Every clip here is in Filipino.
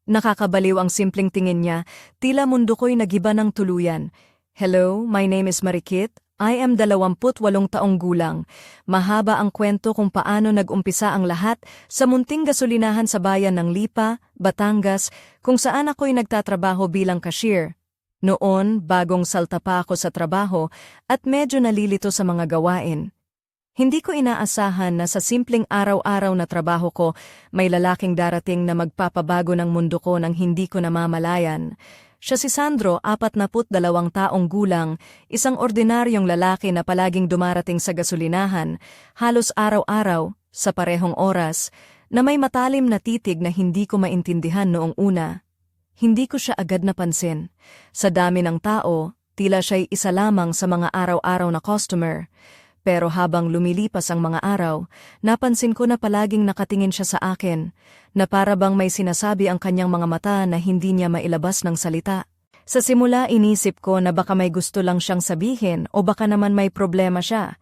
Nakakabaliw ang simpleng tingin niya, tila mundo ko'y nagiba ng tuluyan. Hello, my name is Marikit. I am 28 taong gulang. Mahaba ang kwento kung paano nag-umpisa ang lahat sa munting gasolinahan sa bayan ng Lipa, Batangas, kung saan ako'y nagtatrabaho bilang cashier. Noon, bagong salta pa ako sa trabaho at medyo nalilito sa mga gawain. Hindi ko inaasahan na sa simpleng araw-araw na trabaho ko, may lalaking darating na magpapabago ng mundo ko nang hindi ko namamalayan. Siya si Sandro, 42 taong gulang, isang ordinaryong lalaki na palaging dumarating sa gasolinahan, halos araw-araw, sa parehong oras, na may matalim na titig na hindi ko maintindihan noong una. Hindi ko siya agad napansin. Sa dami ng tao, tila siya'y isa lamang sa mga araw-araw na customer. Pero habang lumilipas ang mga araw, napansin ko na palaging nakatingin siya sa akin, na para bang may sinasabi ang kanyang mga mata na hindi niya mailabas ng salita. Sa simula inisip ko na baka may gusto lang siyang sabihin o baka naman may problema siya.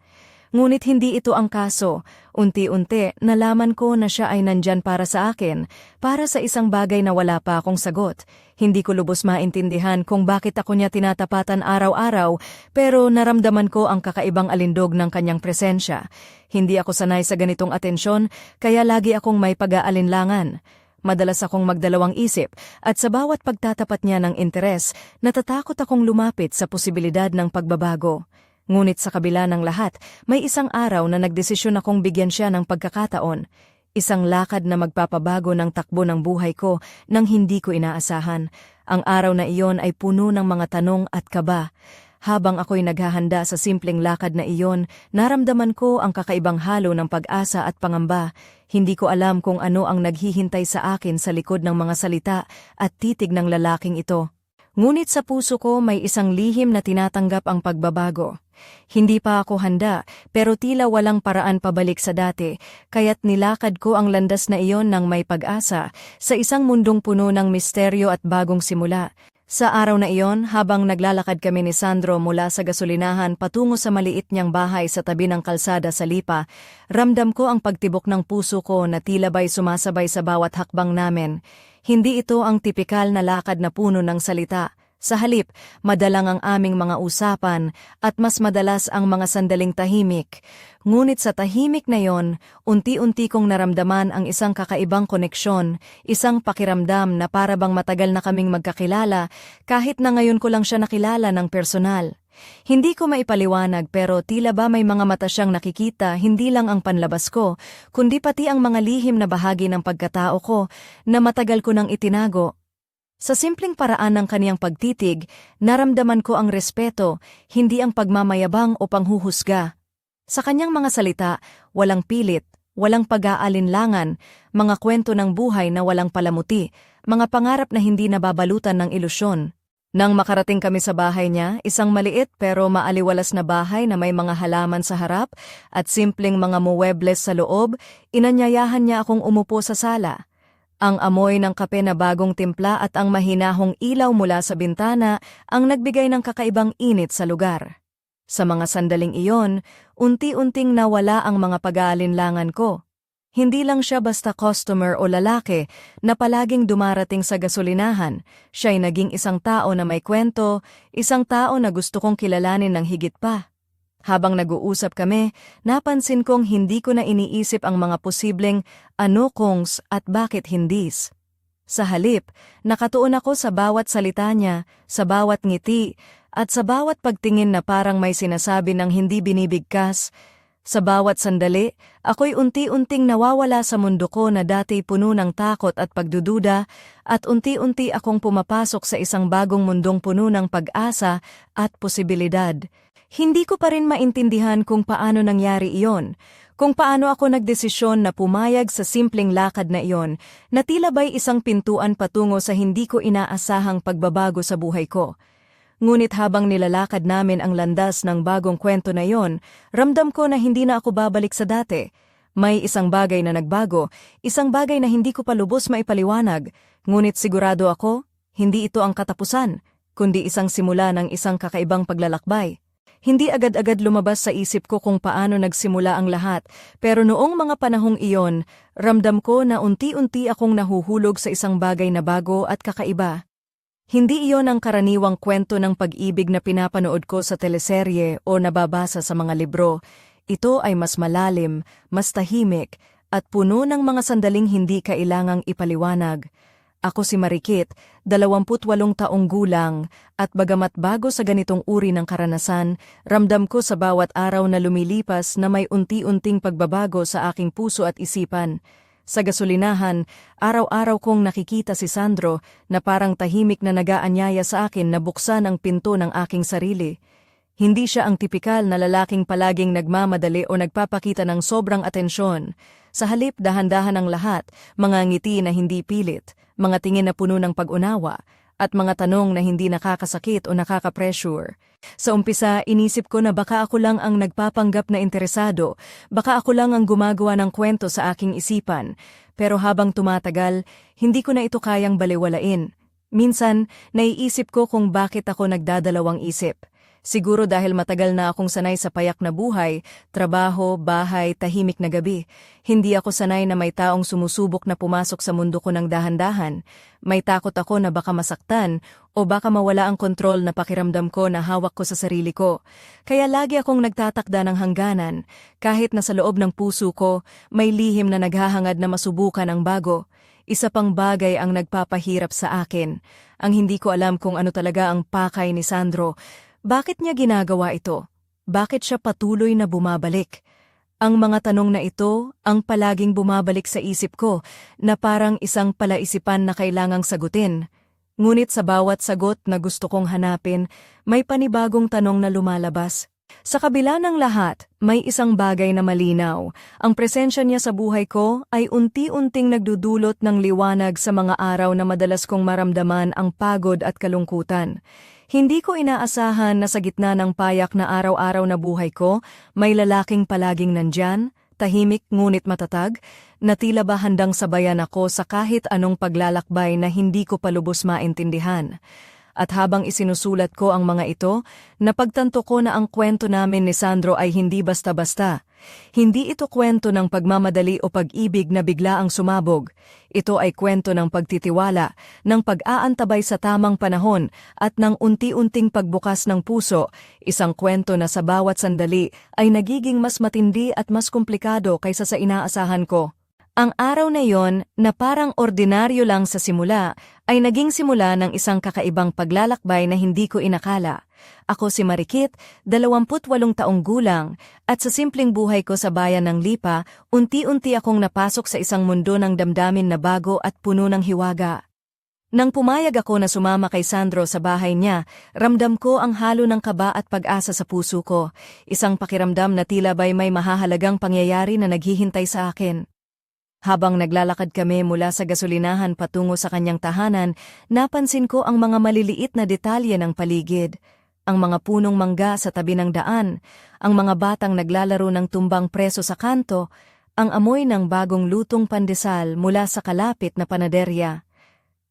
Ngunit hindi ito ang kaso. Unti-unti, nalaman ko na siya ay nandyan para sa akin, para sa isang bagay na wala pa akong sagot. Hindi ko lubos maintindihan kung bakit ako niya tinatapatan araw-araw, pero naramdaman ko ang kakaibang alindog ng kanyang presensya. Hindi ako sanay sa ganitong atensyon, kaya lagi akong may pag-aalinlangan. Madalas akong magdalawang isip, at sa bawat pagtatapat niya ng interes, natatakot akong lumapit sa posibilidad ng pagbabago. Ngunit sa kabila ng lahat, may isang araw na nagdesisyon akong bigyan siya ng pagkakataon. Isang lakad na magpapabago ng takbo ng buhay ko nang hindi ko inaasahan. Ang araw na iyon ay puno ng mga tanong at kaba. Habang ako'y naghahanda sa simpleng lakad na iyon, naramdaman ko ang kakaibang halo ng pag-asa at pangamba. Hindi ko alam kung ano ang naghihintay sa akin sa likod ng mga salita at titig ng lalaking ito. Ngunit sa puso ko may isang lihim na tinatanggap ang pagbabago. Hindi pa ako handa, pero tila walang paraan pabalik sa dati, kaya't nilakad ko ang landas na iyon ng may pag-asa, sa isang mundong puno ng misteryo at bagong simula. Sa araw na iyon, habang naglalakad kami ni Sandro mula sa gasolinahan patungo sa maliit niyang bahay sa tabi ng kalsada sa Lipa, ramdam ko ang pagtibok ng puso ko na tila ba'y sumasabay sa bawat hakbang namin. Hindi ito ang tipikal na lakad na puno ng salita. Sa halip, madalang ang aming mga usapan at mas madalas ang mga sandaling tahimik. Ngunit sa tahimik na yon, unti-unti kong naramdaman ang isang kakaibang koneksyon, isang pakiramdam na para bang matagal na kaming magkakilala kahit na ngayon ko lang siya nakilala ng personal. Hindi ko maipaliwanag pero tila ba may mga mata siyang nakikita hindi lang ang panlabas ko, kundi pati ang mga lihim na bahagi ng pagkatao ko na matagal ko nang itinago. Sa simpleng paraan ng kaniyang pagtitig, naramdaman ko ang respeto, hindi ang pagmamayabang o panghuhusga. Sa kanyang mga salita, walang pilit, walang pag-aalinlangan, mga kwento ng buhay na walang palamuti, mga pangarap na hindi nababalutan ng ilusyon. Nang makarating kami sa bahay niya, isang maliit pero maaliwalas na bahay na may mga halaman sa harap at simpleng mga muwebles sa loob, inanyayahan niya akong umupo sa sala. Ang amoy ng kape na bagong timpla at ang mahinahong ilaw mula sa bintana ang nagbigay ng kakaibang init sa lugar. Sa mga sandaling iyon, unti-unting nawala ang mga pag-aalinlangan ko. Hindi lang siya basta customer o lalaki na palaging dumarating sa gasolinahan, siya'y naging isang tao na may kwento, isang tao na gusto kong kilalanin ng higit pa. Habang nag-uusap kami, napansin kong hindi ko na iniisip ang mga posibleng ano kungs at bakit hindis. Sa halip, nakatuon ako sa bawat salita niya, sa bawat ngiti, at sa bawat pagtingin na parang may sinasabi ng hindi binibigkas. Sa bawat sandali, ako'y unti-unting nawawala sa mundo ko na dati puno ng takot at pagdududa, at unti-unti akong pumapasok sa isang bagong mundong puno ng pag-asa at posibilidad. Hindi ko pa rin maintindihan kung paano nangyari iyon, kung paano ako nagdesisyon na pumayag sa simpleng lakad na iyon, na tila ba'y isang pintuan patungo sa hindi ko inaasahang pagbabago sa buhay ko. Ngunit habang nilalakad namin ang landas ng bagong kwento na iyon, ramdam ko na hindi na ako babalik sa dati. May isang bagay na nagbago, isang bagay na hindi ko pa lubos maipaliwanag, ngunit sigurado ako, hindi ito ang katapusan, kundi isang simula ng isang kakaibang paglalakbay. Hindi agad-agad lumabas sa isip ko kung paano nagsimula ang lahat, pero noong mga panahong iyon, ramdam ko na unti-unti akong nahuhulog sa isang bagay na bago at kakaiba. Hindi iyon ang karaniwang kwento ng pag-ibig na pinapanood ko sa teleserye o nababasa sa mga libro. Ito ay mas malalim, mas tahimik, at puno ng mga sandaling hindi kailangang ipaliwanag. Ako si Marikit, 28 taong gulang, at bagamat bago sa ganitong uri ng karanasan, ramdam ko sa bawat araw na lumilipas na may unti-unting pagbabago sa aking puso at isipan. Sa gasolinahan, araw-araw kong nakikita si Sandro na parang tahimik na nag-aanyaya sa akin na buksan ang pinto ng aking sarili. Hindi siya ang tipikal na lalaking palaging nagmamadali o nagpapakita ng sobrang atensyon. Sa halip, dahan-dahan ang lahat, mga ngiti na hindi pilit, mga tingin na puno ng pag-unawa, at mga tanong na hindi nakakasakit o nakaka-pressure. Sa umpisa, inisip ko na baka ako lang ang nagpapanggap na interesado, baka ako lang ang gumagawa ng kwento sa aking isipan. Pero habang tumatagal, hindi ko na ito kayang baliwalain. Minsan, naiisip ko kung bakit ako nagdadalawang isip. Siguro dahil matagal na akong sanay sa payak na buhay, trabaho, bahay, tahimik na gabi. Hindi ako sanay na may taong sumusubok na pumasok sa mundo ko ng dahan-dahan. May takot ako na baka masaktan o baka mawala ang kontrol na pakiramdam ko na hawak ko sa sarili ko. Kaya lagi akong nagtatakda ng hangganan. Kahit na sa loob ng puso ko, may lihim na naghahangad na masubukan ang bago. Isa pang bagay ang nagpapahirap sa akin. Ang hindi ko alam kung ano talaga ang pakay ni Sandro. Bakit niya ginagawa ito? Bakit siya patuloy na bumabalik? Ang mga tanong na ito ang palaging bumabalik sa isip ko na parang isang palaisipan na kailangang sagutin. Ngunit sa bawat sagot na gusto kong hanapin, may panibagong tanong na lumalabas. Sa kabila ng lahat, may isang bagay na malinaw. Ang presensya niya sa buhay ko ay unti-unting nagdudulot ng liwanag sa mga araw na madalas kong maramdaman ang pagod at kalungkutan. Hindi ko inaasahan na sa gitna ng payak na araw-araw na buhay ko, may lalaking palaging nandyan, tahimik ngunit matatag, na tila ba handang sabayan ako sa kahit anong paglalakbay na hindi ko palubos maintindihan. At habang isinusulat ko ang mga ito, napagtanto ko na ang kwento namin ni Sandro ay hindi basta-basta. Hindi ito kwento ng pagmamadali o pag-ibig na bigla ang sumabog. Ito ay kwento ng pagtitiwala, ng pag-aantabay sa tamang panahon at ng unti-unting pagbukas ng puso, isang kwento na sa bawat sandali ay nagiging mas matindi at mas komplikado kaysa sa inaasahan ko. Ang araw na yon, na parang ordinaryo lang sa simula, ay naging simula ng isang kakaibang paglalakbay na hindi ko inakala. Ako si Marikit, 28 taong gulang, at sa simpleng buhay ko sa bayan ng Lipa, unti-unti akong napasok sa isang mundo ng damdamin na bago at puno ng hiwaga. Nang pumayag ako na sumama kay Sandro sa bahay niya, ramdam ko ang halo ng kaba at pag-asa sa puso ko, isang pakiramdam na tila ba'y may mahahalagang pangyayari na naghihintay sa akin. Habang naglalakad kami mula sa gasolinahan patungo sa kanyang tahanan, napansin ko ang mga maliliit na detalye ng paligid. Ang mga punong mangga sa tabi ng daan, ang mga batang naglalaro ng tumbang preso sa kanto, ang amoy ng bagong lutong pandesal mula sa kalapit na panaderya.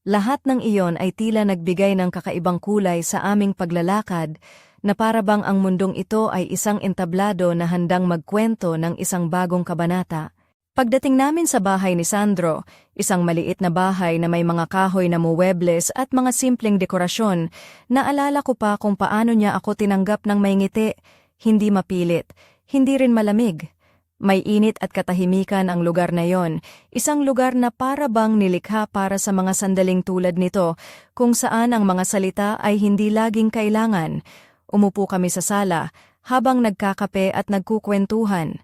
Lahat ng iyon ay tila nagbigay ng kakaibang kulay sa aming paglalakad, na para bang ang mundong ito ay isang entablado na handang magkwento ng isang bagong kabanata. Pagdating namin sa bahay ni Sandro, isang maliit na bahay na may mga kahoy na muwebles at mga simpleng dekorasyon, naalala ko pa kung paano niya ako tinanggap ng may ngiti, hindi mapilit, hindi rin malamig. May init at katahimikan ang lugar na yon, isang lugar na para bang nilikha para sa mga sandaling tulad nito, kung saan ang mga salita ay hindi laging kailangan. Umupo kami sa sala, habang nagkakape at nagkukwentuhan.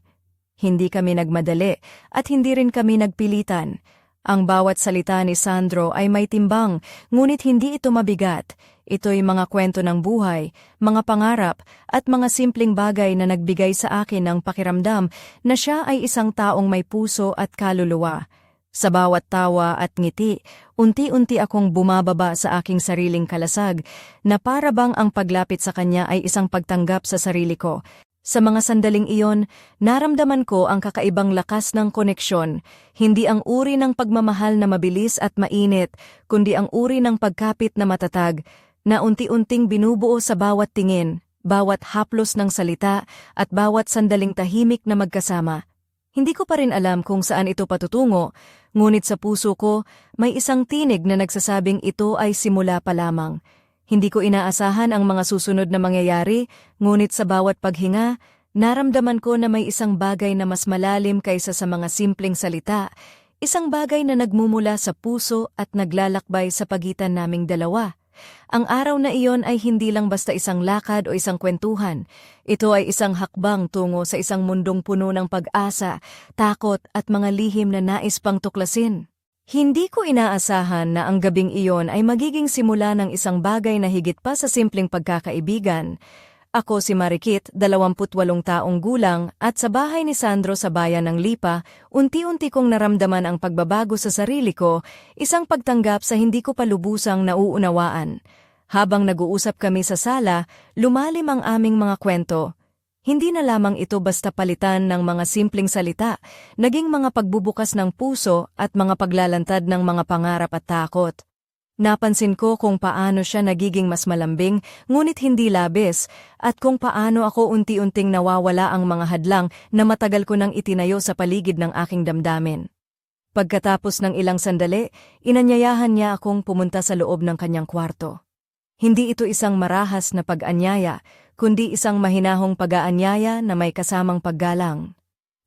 Hindi kami nagmadali at hindi rin kami nagpilitan. Ang bawat salita ni Sandro ay may timbang, ngunit hindi ito mabigat. Ito'y mga kwento ng buhay, mga pangarap, at mga simpleng bagay na nagbigay sa akin ng pakiramdam na siya ay isang taong may puso at kaluluwa. Sa bawat tawa at ngiti, unti-unti akong bumababa sa aking sariling kalasag, na para bang ang paglapit sa kanya ay isang pagtanggap sa sarili ko. Sa mga sandaling iyon, naramdaman ko ang kakaibang lakas ng koneksyon, hindi ang uri ng pagmamahal na mabilis at mainit, kundi ang uri ng pagkapit na matatag, na unti-unting binubuo sa bawat tingin, bawat haplos ng salita at bawat sandaling tahimik na magkasama. Hindi ko pa rin alam kung saan ito patutungo, ngunit sa puso ko may isang tinig na nagsasabing ito ay simula pa lamang. Hindi ko inaasahan ang mga susunod na mangyayari, ngunit sa bawat paghinga, naramdaman ko na may isang bagay na mas malalim kaysa sa mga simpleng salita, isang bagay na nagmumula sa puso at naglalakbay sa pagitan naming dalawa. Ang araw na iyon ay hindi lang basta isang lakad o isang kwentuhan. Ito ay isang hakbang tungo sa isang mundong puno ng pag-asa, takot at mga lihim na nais pang tuklasin. Hindi ko inaasahan na ang gabing iyon ay magiging simula ng isang bagay na higit pa sa simpleng pagkakaibigan. Ako si Marikit, 28 taong gulang, at sa bahay ni Sandro sa bayan ng Lipa, unti-unti kong naramdaman ang pagbabago sa sarili ko, isang pagtanggap sa hindi ko pa lubusang nauunawaan. Habang nag-uusap kami sa sala, lumalim ang aming mga kwento. Hindi na lamang ito basta palitan ng mga simpleng salita, naging mga pagbubukas ng puso at mga paglalantad ng mga pangarap at takot. Napansin ko kung paano siya nagiging mas malambing, ngunit hindi labis, at kung paano ako unti-unting nawawala ang mga hadlang na matagal ko nang itinayo sa paligid ng aking damdamin. Pagkatapos ng ilang sandali, inanyayahan niya akong pumunta sa loob ng kanyang kwarto. Hindi ito isang marahas na pag-anyaya, kundi isang mahinahong pag-aanyaya na may kasamang paggalang.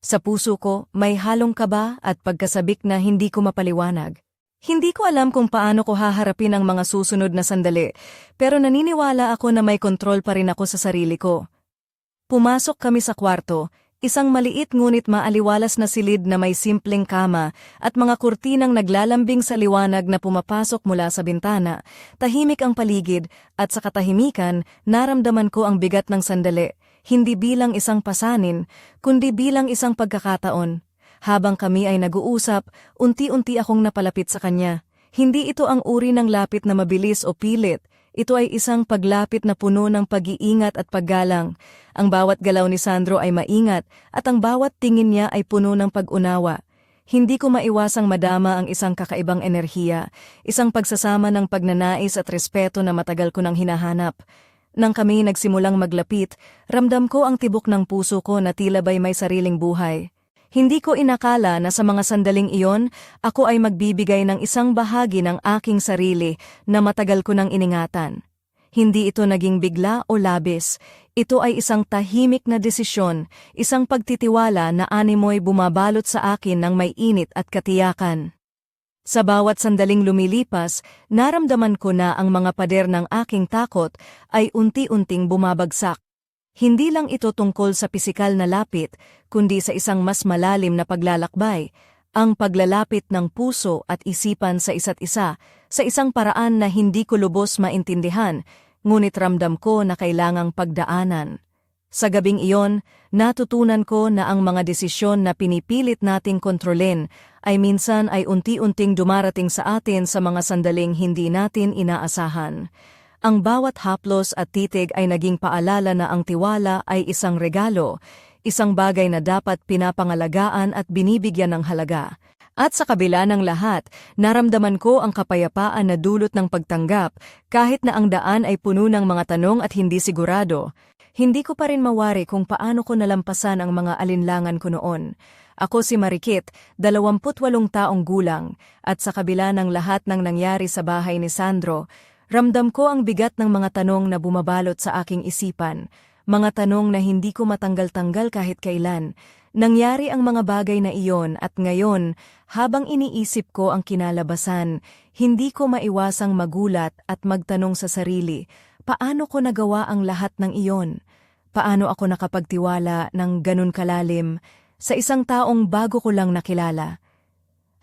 Sa puso ko, may halong kaba at pagkasabik na hindi ko mapaliwanag. Hindi ko alam kung paano ko haharapin ang mga susunod na sandali, pero naniniwala ako na may kontrol pa rin ako sa sarili ko. Pumasok kami sa kwarto, isang maliit ngunit maaliwalas na silid na may simpleng kama at mga kurtinang naglalambing sa liwanag na pumapasok mula sa bintana. Tahimik ang paligid at sa katahimikan naramdaman ko ang bigat ng sandali, hindi bilang isang pasanin, kundi bilang isang pagkakataon. Habang kami ay nag-uusap, unti-unti akong napalapit sa kanya. Hindi ito ang uri ng lapit na mabilis o pilit. Ito ay isang paglapit na puno ng pag-iingat at paggalang. Ang bawat galaw ni Sandro ay maingat at ang bawat tingin niya ay puno ng pag-unawa. Hindi ko maiwasang madama ang isang kakaibang enerhiya, isang pagsasama ng pagnanais at respeto na matagal ko nang hinahanap. Nang kami nagsimulang maglapit, ramdam ko ang tibok ng puso ko na tila ba'y may sariling buhay. Hindi ko inakala na sa mga sandaling iyon, ako ay magbibigay ng isang bahagi ng aking sarili na matagal ko nang iningatan. Hindi ito naging bigla o labis. Ito ay isang tahimik na desisyon, isang pagtitiwala na animoy bumabalot sa akin ng may init at katiyakan. Sa bawat sandaling lumilipas, naramdaman ko na ang mga pader ng aking takot ay unti-unting bumabagsak. Hindi lang ito tungkol sa pisikal na lapit, kundi sa isang mas malalim na paglalakbay, ang paglalapit ng puso at isipan sa isa't isa, sa isang paraan na hindi ko lubos maintindihan, ngunit ramdam ko na kailangang pagdaanan. Sa gabing iyon, natutunan ko na ang mga desisyon na pinipilit nating kontrolin ay minsan ay unti-unting dumarating sa atin sa mga sandaling hindi natin inaasahan. Ang bawat haplos at titig ay naging paalala na ang tiwala ay isang regalo, isang bagay na dapat pinapangalagaan at binibigyan ng halaga. At sa kabila ng lahat, naramdaman ko ang kapayapaan na dulot ng pagtanggap kahit na ang daan ay puno ng mga tanong at hindi sigurado. Hindi ko pa rin mawari kung paano ko nalampasan ang mga alinlangan ko noon. Ako si Marikit, 28 taong gulang, at sa kabila ng lahat ng nangyari sa bahay ni Sandro, ramdam ko ang bigat ng mga tanong na bumabalot sa aking isipan, mga tanong na hindi ko matanggal-tanggal kahit kailan. Nangyari ang mga bagay na iyon at ngayon, habang iniisip ko ang kinalabasan, hindi ko maiwasang magulat at magtanong sa sarili, paano ko nagawa ang lahat ng iyon? Paano ako nakapagtiwala ng ganun kalalim sa isang taong bago ko lang nakilala?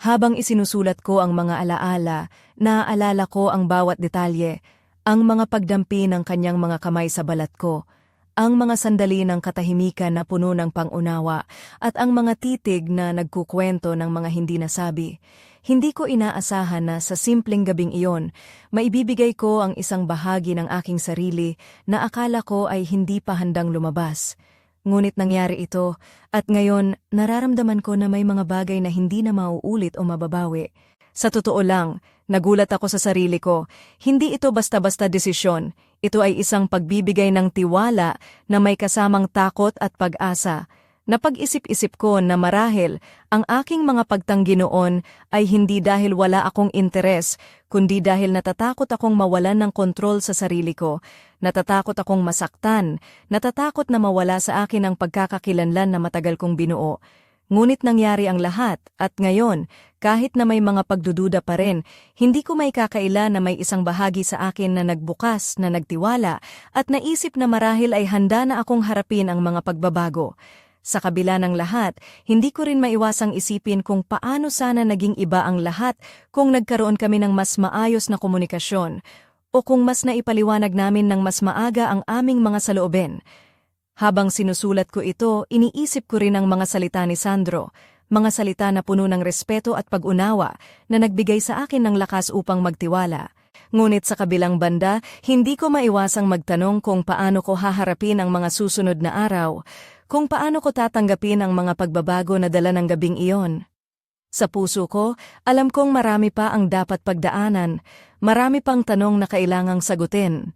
Habang isinusulat ko ang mga alaala, naaalala ko ang bawat detalye, ang mga pagdampi ng kanyang mga kamay sa balat ko, ang mga sandali ng katahimikan na puno ng pangunawa, at ang mga titig na nagkukwento ng mga hindi nasabi. Hindi ko inaasahan na sa simpleng gabing iyon, maibibigay ko ang isang bahagi ng aking sarili na akala ko ay hindi pa handang lumabas. Ngunit nangyari ito, at ngayon nararamdaman ko na may mga bagay na hindi na mauulit o mababawi. Sa totoo lang, nagulat ako sa sarili ko. Hindi ito basta-basta desisyon. Ito ay isang pagbibigay ng tiwala na may kasamang takot at pag-asa. Napag-isip-isip ko na marahil ang aking mga pagtanggi noon ay hindi dahil wala akong interes, kundi dahil natatakot akong mawalan ng kontrol sa sarili ko. Natatakot akong masaktan, natatakot na mawala sa akin ang pagkakakilanlan na matagal kong binuo. Ngunit nangyari ang lahat, at ngayon, kahit na may mga pagdududa pa rin, hindi ko may kakaila na may isang bahagi sa akin na nagbukas, na nagtiwala, at naisip na marahil ay handa na akong harapin ang mga pagbabago. Sa kabila ng lahat, hindi ko rin maiwasang isipin kung paano sana naging iba ang lahat kung nagkaroon kami ng mas maayos na komunikasyon o kung mas naipaliwanag namin ng mas maaga ang aming mga saloobin. Habang sinusulat ko ito, iniisip ko rin ang mga salita ni Sandro, mga salita na puno ng respeto at pag-unawa na nagbigay sa akin ng lakas upang magtiwala. Ngunit sa kabilang banda, hindi ko maiwasang magtanong kung paano ko haharapin ang mga susunod na araw, kung paano ko tatanggapin ang mga pagbabago na dala ng gabing iyon. Sa puso ko, alam kong marami pa ang dapat pagdaanan, marami pang tanong na kailangang sagutin.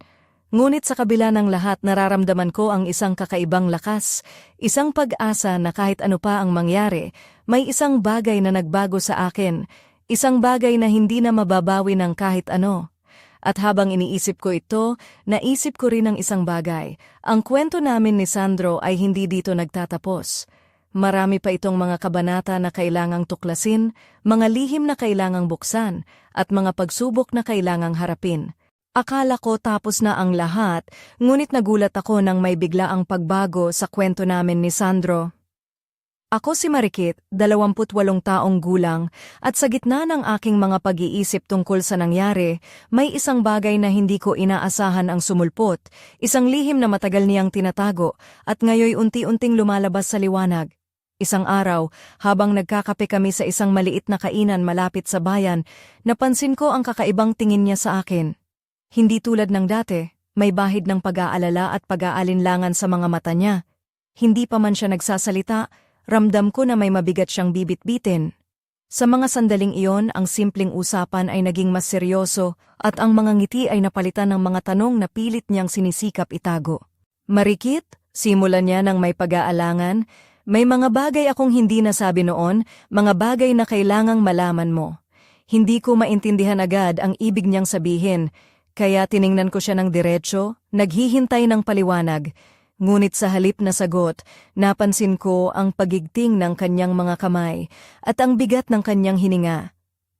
Ngunit sa kabila ng lahat, nararamdaman ko ang isang kakaibang lakas, isang pag-asa na kahit ano pa ang mangyari, may isang bagay na nagbago sa akin, isang bagay na hindi na mababawi ng kahit ano. At habang iniisip ko ito, naisip ko rin ang isang bagay. Ang kwento namin ni Sandro ay hindi dito nagtatapos. Marami pa itong mga kabanata na kailangang tuklasin, mga lihim na kailangang buksan, at mga pagsubok na kailangang harapin. Akala ko tapos na ang lahat, ngunit nagulat ako nang may biglaang pagbago sa kwento namin ni Sandro. Ako si Marikit, 28 taong gulang, at sa gitna ng aking mga pag-iisip tungkol sa nangyari, may isang bagay na hindi ko inaasahan ang sumulpot, isang lihim na matagal niyang tinatago, at ngayoy unti-unting lumalabas sa liwanag. Isang araw, habang nagkakape kami sa isang maliit na kainan malapit sa bayan, napansin ko ang kakaibang tingin niya sa akin. Hindi tulad ng dati, may bahid ng pag-aalala at pag-aalinlangan sa mga mata niya. Hindi pa man siya nagsasalita, ramdam ko na may mabigat siyang bibit-bitin. Sa mga sandaling iyon, ang simpleng usapan ay naging mas seryoso at ang mga ngiti ay napalitan ng mga tanong na pilit niyang sinisikap itago. Marikit, simulan niya ng may pag-aalangan, may mga bagay akong hindi nasabi noon, mga bagay na kailangang malaman mo. Hindi ko maintindihan agad ang ibig niyang sabihin, kaya tiningnan ko siya ng diretso, naghihintay ng paliwanag. Ngunit sa halip na sagot, napansin ko ang pagigting ng kanyang mga kamay at ang bigat ng kanyang hininga.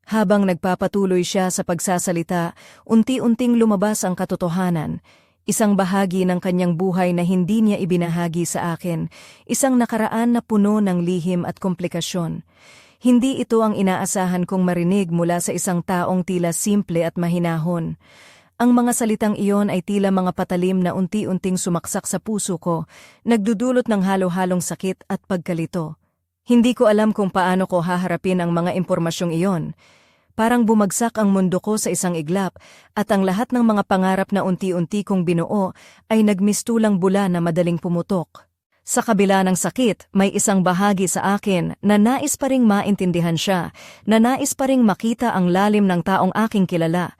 Habang nagpapatuloy siya sa pagsasalita, unti-unting lumabas ang katotohanan. Isang bahagi ng kanyang buhay na hindi niya ibinahagi sa akin, isang nakaraan na puno ng lihim at komplikasyon. Hindi ito ang inaasahan kong marinig mula sa isang taong tila simple at mahinahon. Ang mga salitang iyon ay tila mga patalim na unti-unting sumaksak sa puso ko, nagdudulot ng halo-halong sakit at pagkalito. Hindi ko alam kung paano ko haharapin ang mga impormasyong iyon. Parang bumagsak ang mundo ko sa isang iglap at ang lahat ng mga pangarap na unti-unti kong binuo ay nagmistulang bula na madaling pumutok. Sa kabila ng sakit, may isang bahagi sa akin na nais pa ring maintindihan siya, na nais pa ring makita ang lalim ng taong aking kilala.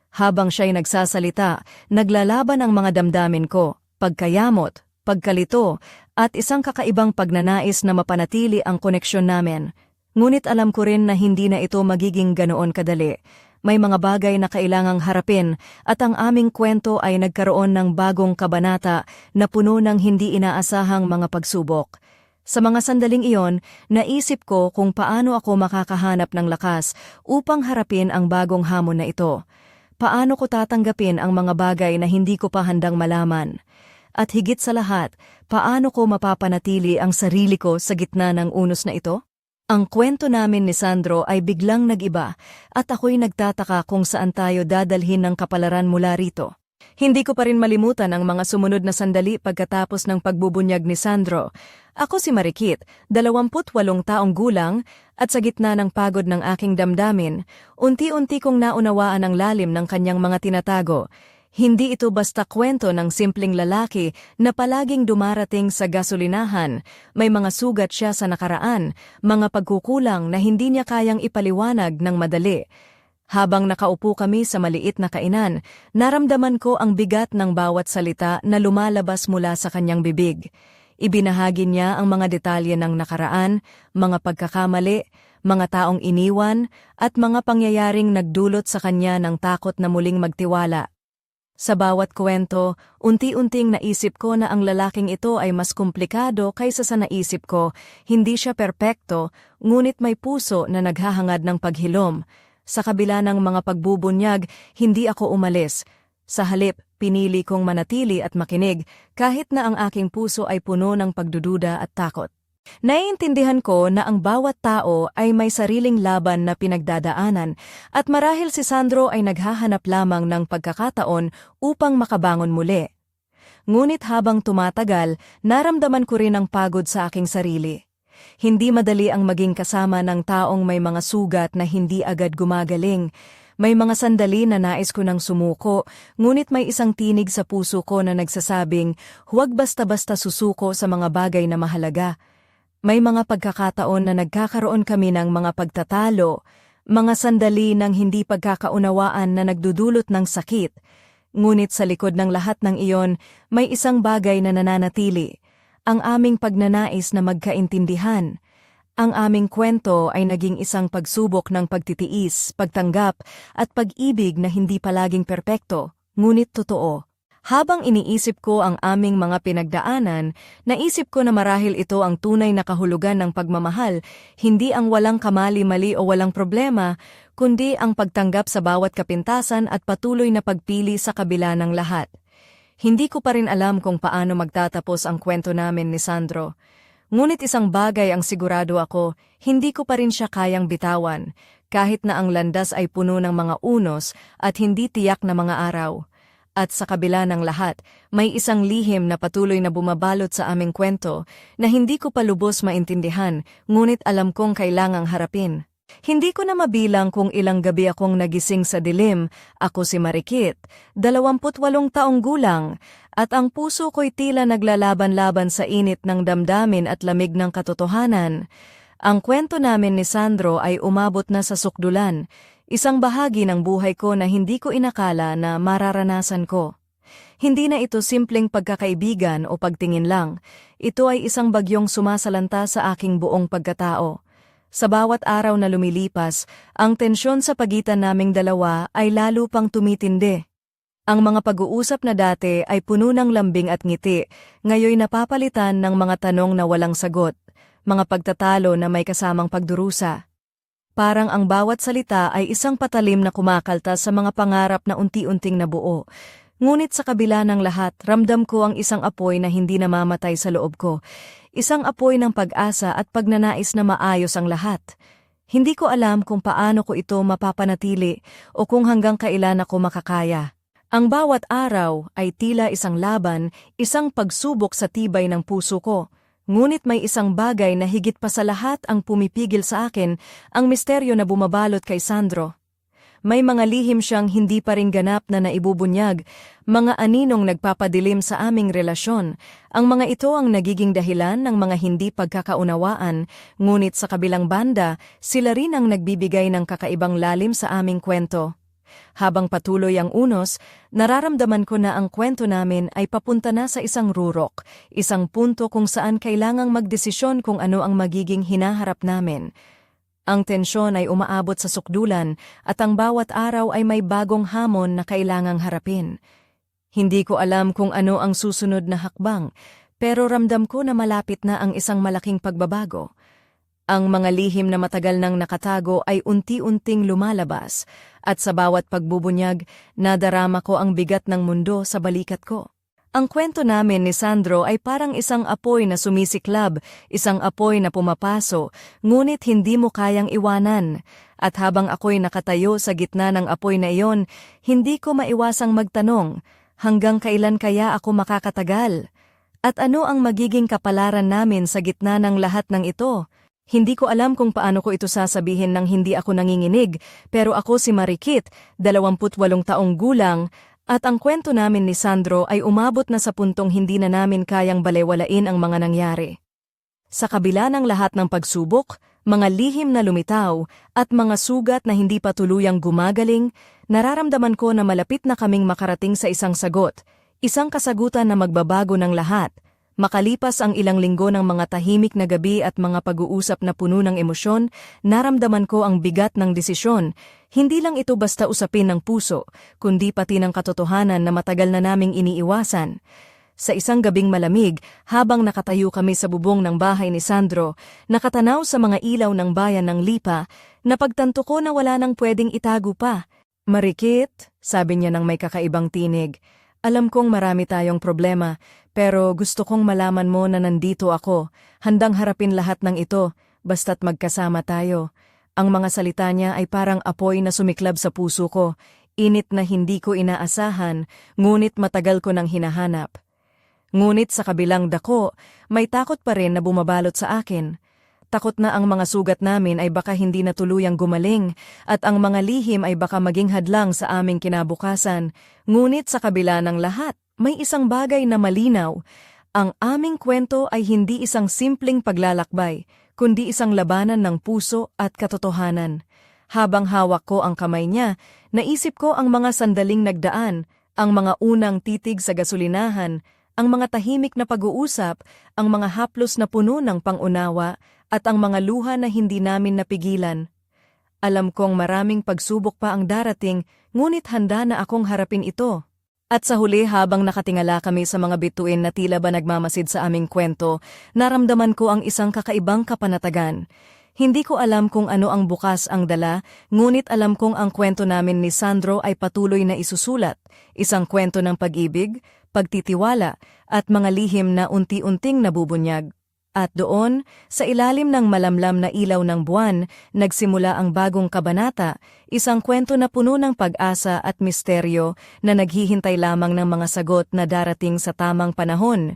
Habang siya'y nagsasalita, naglalaban ang mga damdamin ko, pagkayamot, pagkalito, at isang kakaibang pagnanais na mapanatili ang koneksyon namin. Ngunit alam ko rin na hindi na ito magiging ganoon kadali. May mga bagay na kailangang harapin at ang aming kwento ay nagkaroon ng bagong kabanata na puno ng hindi inaasahang mga pagsubok. Sa mga sandaling iyon, naisip ko kung paano ako makakahanap ng lakas upang harapin ang bagong hamon na ito. Paano ko tatanggapin ang mga bagay na hindi ko pa handang malaman? At higit sa lahat, paano ko mapapanatili ang sarili ko sa gitna ng unos na ito? Ang kwento namin ni Sandro ay biglang nag-iba at ako'y nagtataka kung saan tayo dadalhin ng kapalaran mula rito. Hindi ko pa rin malimutan ang mga sumunod na sandali pagkatapos ng pagbubunyag ni Sandro. Ako si Marikit, 28 taong gulang, at sa gitna ng pagod ng aking damdamin, unti-unti kong naunawaan ang lalim ng kanyang mga tinatago. Hindi ito basta kwento ng simpleng lalaki na palaging dumarating sa gasolinahan. May mga sugat siya sa nakaraan, mga pagkukulang na hindi niya kayang ipaliwanag ng madali. Habang nakaupo kami sa maliit na kainan, naramdaman ko ang bigat ng bawat salita na lumalabas mula sa kanyang bibig. Ibinahagi niya ang mga detalye ng nakaraan, mga pagkakamali, mga taong iniwan, at mga pangyayaring nagdulot sa kanya ng takot na muling magtiwala. Sa bawat kwento, unti-unting naisip ko na ang lalaking ito ay mas komplikado kaysa sa naisip ko. Hindi siya perpekto, ngunit may puso na naghahangad ng paghilom. Sa kabila ng mga pagbubunyag, hindi ako umalis. Sa halip, pinili kong manatili at makinig, kahit na ang aking puso ay puno ng pagdududa at takot. Naiintindihan ko na ang bawat tao ay may sariling laban na pinagdadaanan at marahil si Sandro ay naghahanap lamang ng pagkakataon upang makabangon muli. Ngunit habang tumatagal, naramdaman ko rin ang pagod sa aking sarili. Hindi madali ang maging kasama ng taong may mga sugat na hindi agad gumagaling. May mga sandali na nais ko nang sumuko, ngunit may isang tinig sa puso ko na nagsasabing, huwag basta-basta susuko sa mga bagay na mahalaga. May mga pagkakataon na nagkakaroon kami ng mga pagtatalo, mga sandali ng hindi pagkakaunawaan na nagdudulot ng sakit. Ngunit sa likod ng lahat ng iyon, may isang bagay na nananatili, ang aming pagnanais na magkaintindihan. Ang aming kwento ay naging isang pagsubok ng pagtitiis, pagtanggap, at pag-ibig na hindi palaging perpekto, ngunit totoo. Habang iniisip ko ang aming mga pinagdaanan, naisip ko na marahil ito ang tunay na kahulugan ng pagmamahal, hindi ang walang kamali-mali o walang problema, kundi ang pagtanggap sa bawat kapintasan at patuloy na pagpili sa kabila ng lahat. Hindi ko pa rin alam kung paano magtatapos ang kwento namin ni Sandro. Ngunit isang bagay ang sigurado ako, hindi ko pa rin siya kayang bitawan, kahit na ang landas ay puno ng mga unos at hindi tiyak na mga araw. At sa kabila ng lahat, may isang lihim na patuloy na bumabalot sa aming kwento na hindi ko pa lubos maintindihan, ngunit alam kong kailangang harapin. Hindi ko na mabilang kung ilang gabi akong nagising sa dilim. Ako si Marikit, 28 taong gulang, at ang puso ko'y tila naglalaban-laban sa init ng damdamin at lamig ng katotohanan. Ang kwento namin ni Sandro ay umabot na sa sukdulan, isang bahagi ng buhay ko na hindi ko inakala na mararanasan ko. Hindi na ito simpleng pagkakaibigan o pagtingin lang, ito ay isang bagyong sumasalanta sa aking buong pagkatao. Sa bawat araw na lumilipas, ang tensyon sa pagitan naming dalawa ay lalo pang tumitindi. Ang mga pag-uusap na dati ay puno ng lambing at ngiti, ngayoy napapalitan ng mga tanong na walang sagot, mga pagtatalo na may kasamang pagdurusa. Parang ang bawat salita ay isang patalim na kumakaltas sa mga pangarap na unti-unting nabuo. Ngunit sa kabila ng lahat, ramdam ko ang isang apoy na hindi namamatay sa loob ko. Isang apoy ng pag-asa at pagnanais na maayos ang lahat. Hindi ko alam kung paano ko ito mapapanatili o kung hanggang kailan ako makakaya. Ang bawat araw ay tila isang laban, isang pagsubok sa tibay ng puso ko. Ngunit may isang bagay na higit pa sa lahat ang pumipigil sa akin, ang misteryo na bumabalot kay Sandro. May mga lihim siyang hindi pa rin ganap na naibubunyag, mga aninong nagpapadilim sa aming relasyon. Ang mga ito ang nagiging dahilan ng mga hindi pagkakaunawaan, ngunit sa kabilang banda, sila rin ang nagbibigay ng kakaibang lalim sa aming kwento. Habang patuloy ang unos, nararamdaman ko na ang kwento namin ay papunta na sa isang rurok, isang punto kung saan kailangang magdesisyon kung ano ang magiging hinaharap namin. Ang tensyon ay umaabot sa sukdulan at ang bawat araw ay may bagong hamon na kailangang harapin. Hindi ko alam kung ano ang susunod na hakbang, pero ramdam ko na malapit na ang isang malaking pagbabago. Ang mga lihim na matagal nang nakatago ay unti-unting lumalabas, at sa bawat pagbubunyag, nadarama ko ang bigat ng mundo sa balikat ko. Ang kwento namin ni Sandro ay parang isang apoy na sumisiklab, isang apoy na pumapaso, ngunit hindi mo kayang iwanan. At habang ako'y nakatayo sa gitna ng apoy na iyon, hindi ko maiwasang magtanong, hanggang kailan kaya ako makakatagal? At ano ang magiging kapalaran namin sa gitna ng lahat ng ito? Hindi ko alam kung paano ko ito sasabihin nang hindi ako nanginginig, pero ako si Marikit, 28 taong gulang, At ang kwento namin ni Sandro ay umabot na sa puntong hindi na namin kayang balewalain ang mga nangyari. Sa kabila ng lahat ng pagsubok, mga lihim na lumitaw, at mga sugat na hindi pa tuluyang gumagaling, nararamdaman ko na malapit na kaming makarating sa isang sagot, isang kasagutan na magbabago ng lahat. Makalipas ang ilang linggo ng mga tahimik na gabi at mga pag-uusap na puno ng emosyon, naramdaman ko ang bigat ng desisyon. Hindi lang ito basta usapin ng puso, kundi pati ng katotohanan na matagal na naming iniiwasan. Sa isang gabing malamig, habang nakatayo kami sa bubong ng bahay ni Sandro, nakatanaw sa mga ilaw ng bayan ng Lipa, napagtanto ko na wala nang pwedeng itago pa. "Marikit," sabi niya ng may kakaibang tinig, "alam kong marami tayong problema, pero gusto kong malaman mo na nandito ako, handang harapin lahat ng ito, basta't magkasama tayo." Ang mga salita niya ay parang apoy na sumiklab sa puso ko, init na hindi ko inaasahan, ngunit matagal ko nang hinahanap. Ngunit sa kabilang dako, may takot pa rin na bumabalot sa akin. Takot na ang mga sugat namin ay baka hindi na tuluyang gumaling, at ang mga lihim ay baka maging hadlang sa aming kinabukasan. Ngunit sa kabila ng lahat, may isang bagay na malinaw. Ang aming kwento ay hindi isang simpleng paglalakbay, kundi isang labanan ng puso at katotohanan. Habang hawak ko ang kamay niya, naisip ko ang mga sandaling nagdaan, ang mga unang titig sa gasolinahan, ang mga tahimik na pag-uusap, ang mga haplos na puno ng pangunawa, at ang mga luha na hindi namin napigilan. Alam kong maraming pagsubok pa ang darating, ngunit handa na akong harapin ito. At sa huli, habang nakatingala kami sa mga bituin na tila ba nagmamasid sa aming kwento, naramdaman ko ang isang kakaibang kapanatagan. Hindi ko alam kung ano ang bukas ang dala, ngunit alam kong ang kwento namin ni Sandro ay patuloy na isusulat, isang kwento ng pag-ibig, pagtitiwala, at mga lihim na unti-unting nabubunyag. At doon, sa ilalim ng malamlam na ilaw ng buwan, nagsimula ang bagong kabanata, isang kwento na puno ng pag-asa at misteryo na naghihintay lamang ng mga sagot na darating sa tamang panahon.